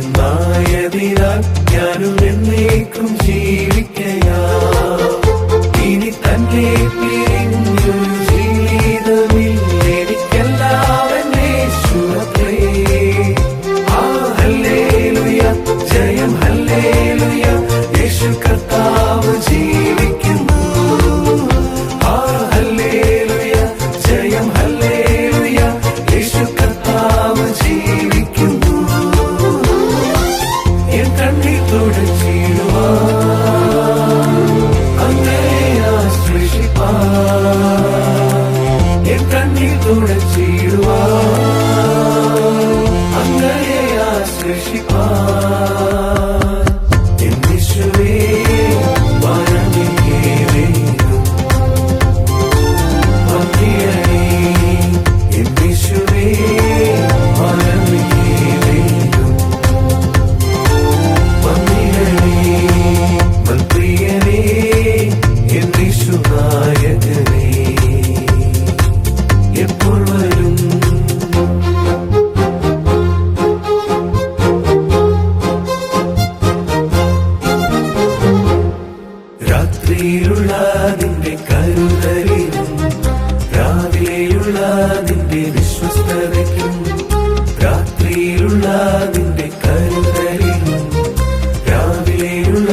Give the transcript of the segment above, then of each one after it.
ജീവിക്കുന്നതിനാൽ ഞാനും എന്നേക്കും ജീവിക്കയാ. ഇനി തന്നെ പിരിഞ്ഞൊരു ജീവിതമില്ല, എനിക്കെല്ലാം യേശുവത്രേ. ഹല്ലേലൂയ, ജയം ഹല്ലേലൂയ, യേശു കർത്താവ് ജീവിക്കുന്നു. ഹല്ലേലൂയ, ജയം ഹല്ലേലൂയ, യേശു കർത്താവ് ജീവിക്കുന്നു. എൻ കണ്ണീർ തുടച്ചിടുവാൻ അങ്ങയെ ആശ്രയിപ്പാൻ, എൻ കണ്ണീർ തുടച്ചിടുവാൻ അങ്ങയെ ആശ്രയിപ്പാൻ. എൻ യേശുവേ വരമില്ലേ വേഗം വന്നിടണേ, എൻ യേശുവേ വരമില്ലേ വേഗം വന്നിടണേ. മന്ത്രിയനേ എൻ യേശുനായകനേ എപ്പോൾ വരും? രാത്രിയിലുള്ള നിന്റെ കരുതലിനും രാവിലെയുള്ള നിന്റെ വിശ്വസ്തതയ്ക്കും, രാത്രിയിലുള്ള നിന്റെ കരുതലിനും രാവിലെയുള്ള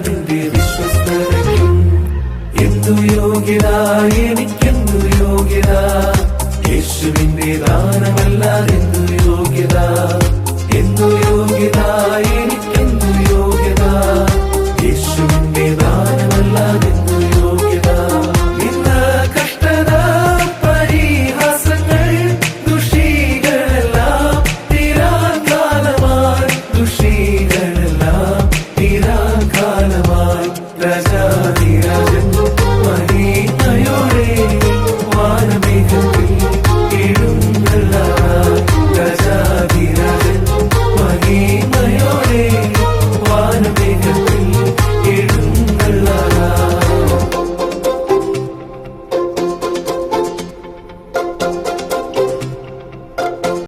നിന്റെ വിശ്വസ്തതയ്ക്കും എന്തു യോഗ്യത, എനിക്കെന്തു യോഗ്യത, യേശുവിന്റെ ദാനമല്ലാതെന്തു യോഗ്യത, എന്തു യോഗ്യത എനിക്ക്